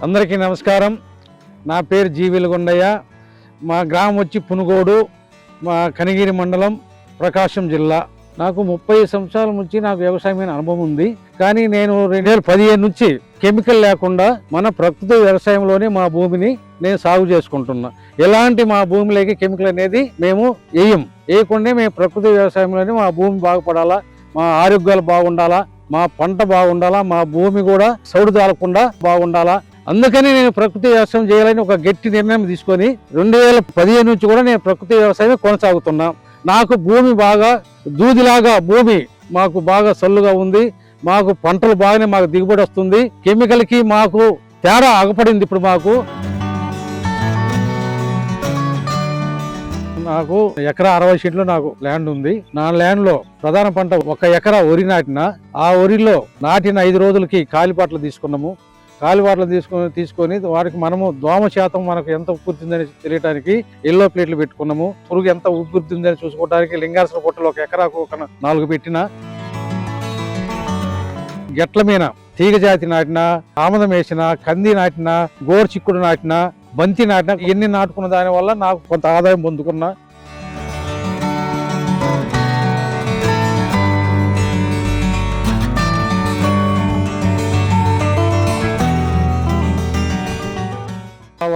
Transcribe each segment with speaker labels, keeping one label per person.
Speaker 1: అందరికీ నమస్కారం. నా పేరు జి వెలుగొండయ్య. మా గ్రామం వచ్చి పునుగోడు, మా కనిగిరి మండలం, ప్రకాశం జిల్లా. నాకు 30 సంవత్సరాల నుంచి నాకు వ్యవసాయమైన అనుభవం ఉంది. కానీ నేను 2015 నుంచి కెమికల్ లేకుండా మన ప్రకృతి వ్యవసాయంలోనే మా భూమిని నేను సాగు చేసుకుంటున్నా. ఎలాంటి మా భూమిలోకి కెమికల్ అనేది మేము వేయకుండా మేము ప్రకృతి వ్యవసాయంలోనే మా భూమి బాగుపడాలా, మా ఆరోగ్యాలు బాగుండాలా, మా పంట బాగుండాలా, మా భూమి కూడా సౌడు తాలకుండా బాగుండాలా. అందుకని నేను ప్రకృతి వ్యవసాయం చేయాలని ఒక గట్టి నిర్ణయం తీసుకొని 2015 నుంచి కూడా నేను ప్రకృతి వ్యవసాయం కొనసాగుతున్నా. నాకు భూమి బాగా దూదిలాగా భూమి మాకు బాగా సల్లుగా ఉంది. మాకు పంటలు బాగానే మాకు దిగుబడి వస్తుంది. కెమికల్కి మాకు తేడా ఆగపడింది. ఇప్పుడు నాకు ఎకరా 60 సెంట్లు నాకు ల్యాండ్ ఉంది. నా ల్యాండ్ లో ప్రధాన పంట 1 ఎకరా వరి నాటిన. ఆ వరిలో నాటిన 5 రోజులకి కాలిపాట్లు తీసుకున్నాము. కాలిబాటలు తీసుకొని వారికి మనము దోమ శాతం మనకు ఎంత ఉప్పుతుందని తెలియడానికి ఎల్లో ప్లేట్లు పెట్టుకున్నాము. పురుగు ఎంత ఉప్పుతుందని చూసుకోవడానికి లింగాల్సిన పొట్టలు 1 ఎకరాకు 4 పెట్టిన. గెట్ల మీద తీగ జాతి నాటిన, ఆమదం వేసిన, కంది నాటిన, గోరు చిక్కుడు నాటిన, బంతి నాటిన. ఇవన్నీ నాటుకున్న దాని వల్ల నాకు కొంత ఆదాయం పొందుకున్నా.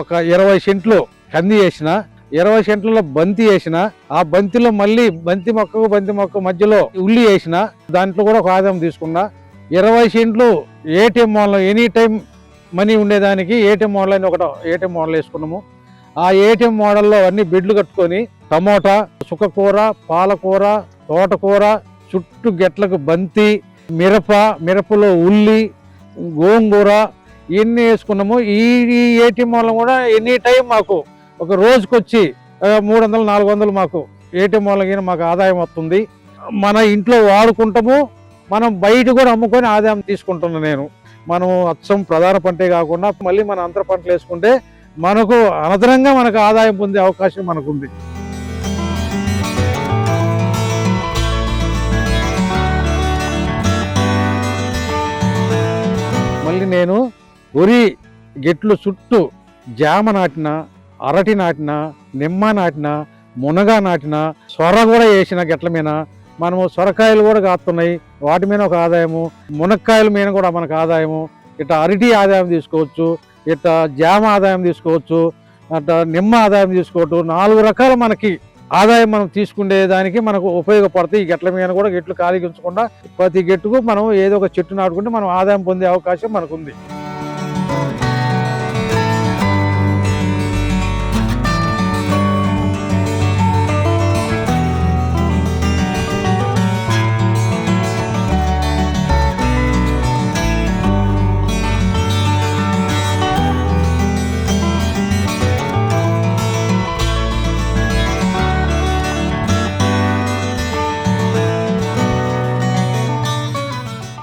Speaker 1: ఒక 20 సెంట్లు కంది వేసిన, 20 సెంట్లలో బంతి వేసిన. ఆ బంతిలో మళ్ళీ బంతి మొక్క మధ్యలో ఉల్లి వేసిన. దాంట్లో కూడా ఒక ఆదాయం తీసుకున్నా. 20 సెంట్లు ATM model, any time money ఉండేదానికి ఏటీఎం మోడల్ అని ఒకటి ఏటీఎం మోడల్ వేసుకున్నాము. ఆ ఏటీఎం మోడల్లో అన్ని బెడ్లు కట్టుకొని టమోటా, చుక్కకూర, పాలకూర, తోటకూర, చుట్టూ గెట్లకు బంతి, మిరపలో ఉల్లి, గోంగూర ఇవన్నీ వేసుకున్నాము. ఈ ఏటీఎం వల్ల కూడా ఎనీ టైం మాకు ఒక రోజుకొచ్చి 300-400 మాకు ఏటీఎం వల్ల మాకు ఆదాయం వస్తుంది. మన ఇంట్లో వాడుకుంటాము, మనం బయట కూడా అమ్ముకొని ఆదాయం తీసుకుంటున్నా. మనం అచ్చం ప్రధాన పంటే కాకుండా మళ్ళీ మన అంతర పంటలు వేసుకుంటే మనకు అనంతరంగా మనకు ఆదాయం పొందే అవకాశం మనకుంది. మళ్ళీ నేను వరి గెట్లు చుట్టూ జామ నాటిన, అరటి నాటిన, నిమ్మ నాటిన, మునగ నాటిన, సొర కూడా వేసిన. గెట్ల మీద మనము సొరకాయలు కూడా కాస్తున్నాయి, వాటి మీద ఒక ఆదాయము. మునక్కాయల మీద కూడా మనకు ఆదాయము. ఇట్లా అరటి ఆదాయం తీసుకోవచ్చు, ఇట్లా జామ ఆదాయం తీసుకోవచ్చు, అట్లా నిమ్మ ఆదాయం తీసుకోవచ్చు. 4 రకాల మనకి ఆదాయం మనం తీసుకునే దానికి మనకు ఉపయోగపడతాయి. ఈ గెట్ల మీద కూడా గెట్లు ఖాళీగా ఉంచకుండా ప్రతి గెట్టుకు మనం ఏదో ఒక చెట్టు నాటుకుంటే మనం ఆదాయం పొందే అవకాశం మనకుంది.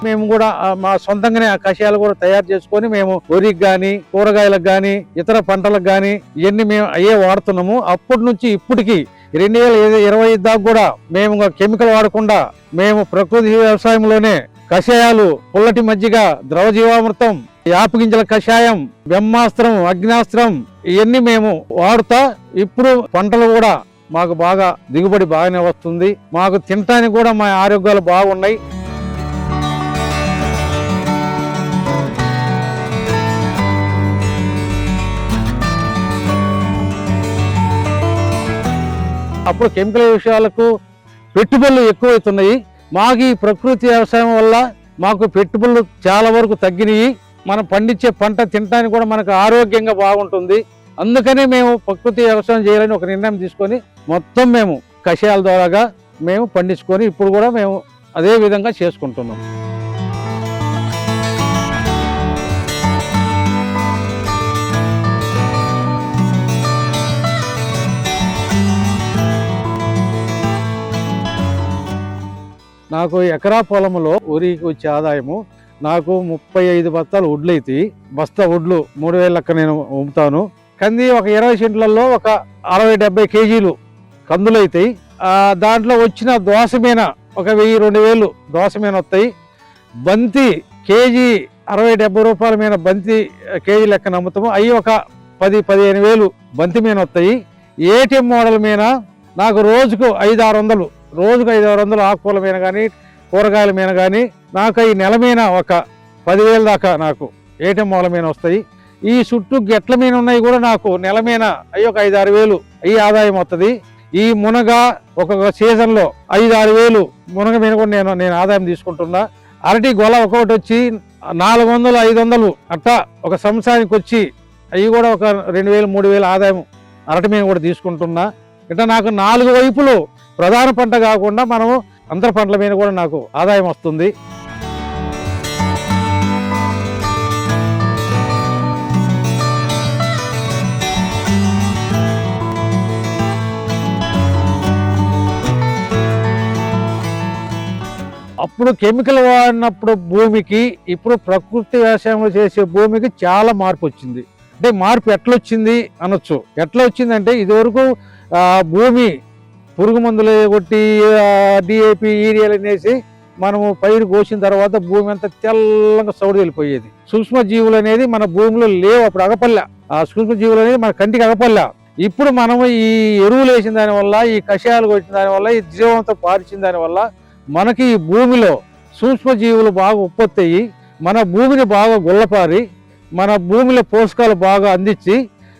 Speaker 1: మేము కూడా మా సొంతంగానే ఆ కషాయాలు కూడా తయారు చేసుకొని మేము వరికి కానీ, కూరగాయలకు కానీ, ఇతర పంటలకు కానీ ఇవన్నీ మేము అయ్యే వాడుతున్నాము. అప్పటి నుంచి ఇప్పటికి 2020 దాకా కూడా మేము కెమికల్ వాడకుండా మేము ప్రకృతి వ్యవసాయంలోనే కషాయాలు, పుల్లటి మజ్జిగ, ద్రవ జీవామృతం, యాప గింజల కషాయం, బ్రహ్మాస్త్రం, అగ్నాస్త్రం ఇవన్నీ మేము వాడుతా ఇప్పుడు పంటలు కూడా మాకు బాగా దిగుబడి బాగానే వస్తుంది. మాకు తినటానికి కూడా మా ఆరోగ్యాలు బాగున్నాయి. అప్పుడు కెమికల్ విషయాలకు పెట్టుబడులు ఎక్కువవుతున్నాయి. మాకు ఈ ప్రకృతి వ్యవసాయం వల్ల మాకు పెట్టుబడులు చాలా వరకు తగ్గినాయి. మనం పండించే పంట తినడానికి కూడా మనకు ఆరోగ్యంగా బాగుంటుంది. అందుకనే మేము ప్రకృతి వ్యవసాయం చేయాలని ఒక నిర్ణయం తీసుకొని మొత్తం మేము కషాయాల ద్వారాగా మేము పండించుకొని ఇప్పుడు కూడా మేము అదే విధంగా చేసుకుంటున్నాం. నాకు ఎకరా పొలంలో వరికి వచ్చే ఆదాయము నాకు 35 బస్తాలు వడ్లు అవుతాయి. బస్తా వడ్లు 3000 లెక్క నేను అమ్ముతాను. కంది ఒక 20 సెంట్లలో ఒక 60-70 కేజీలు కందులు అవుతాయి. దాంట్లో వచ్చిన దోసమీన ఒక 1000-2000 దోసమీన వస్తాయి. బంతి కేజీ 60-70 రూపాయల మీద బంతి కేజీ లెక్కన అమ్ముతాము. అవి ఒక 10-15 వేలు బంతి మీద వస్తాయి. ఏటీఎం మోడల్ మీద నాకు రోజుకు 500-600 ఆకుకూరల మీద కానీ కూరగాయల మీద కానీ నాకు ఈ నెల మీద ఒక 10,000 దాకా నాకు ఏటీఎం మోడల్ మీద వస్తాయి. ఈ చుట్టూ గెట్ల మీద ఉన్నాయి కూడా నాకు నెల మీద అవి ఒక 5-6 వేలు ఈ ఆదాయం వస్తుంది. ఈ మునగ ఒక్కొక్క సీజన్లో 5-6 వేలు మునగ మీద కూడా నేను ఆదాయం తీసుకుంటున్నా. అరటి గొల ఒక్కొక్కటి వచ్చి 400-500 అట్టా ఒక సంవత్సరానికి వచ్చి అవి కూడా ఒక 2,000-3,000 ఆదాయం అరటి మీద కూడా తీసుకుంటున్నా. ఇట్లా నాకు 4 వైపులు ప్రధాన పంట కాకుండా మనము అంతర పంటల మీద కూడా నాకు ఆదాయం వస్తుంది. అప్పుడు కెమికల్ వాడినప్పుడు భూమికి ఇప్పుడు ప్రకృతి వ్యవసాయంలో చేసే భూమికి చాలా మార్పు వచ్చింది. అంటే మార్పు ఎట్లా వచ్చింది అనొచ్చు. ఎట్లా వచ్చిందంటే ఇదివరకు భూమి పురుగు మందులు కొట్టి డిఏపి యూరియాలు వేసి మనము పైరు కోసిన తర్వాత భూమి అంతా తెల్లంగా సౌడు వెళ్ళిపోయేది. సూక్ష్మజీవులు అనేది మన భూమిలో లేవు. అప్పుడు అగపల్లె ఆ సూక్ష్మజీవులు అనేది మన కంటికి అగపల్లె. ఇప్పుడు మనము ఈ ఎరువులు వేసిన దానివల్ల, ఈ కషాయాలు కొట్టిన దానివల్ల, ఈ జీవంతో పారిచిన దానివల్ల మనకి ఈ భూమిలో సూక్ష్మజీవులు బాగా ఉత్పత్తి అయ్యి మన భూమిని బాగా గుల్లపారి మన భూమిలో పోషకాలు బాగా అందించి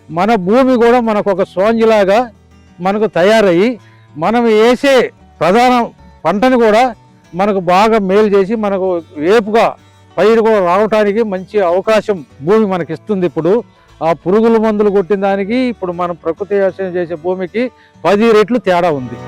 Speaker 1: మన భూమి కూడా మనకు ఒక స్పాంజిలాగా మనకు తయారయ్యి మనం వేసే ప్రధాన పంటని కూడా మనకు బాగా మేలు చేసి మనకు వేపుగా పైరు కూడా రావటానికి మంచి అవకాశం భూమి మనకి ఇస్తుంది. ఇప్పుడు ఆ పురుగుల మందులు కొట్టిన దానికి ఇప్పుడు మనం ప్రకృతి వ్యవసాయం చేసే భూమికి 10 రెట్లు తేడా ఉంది.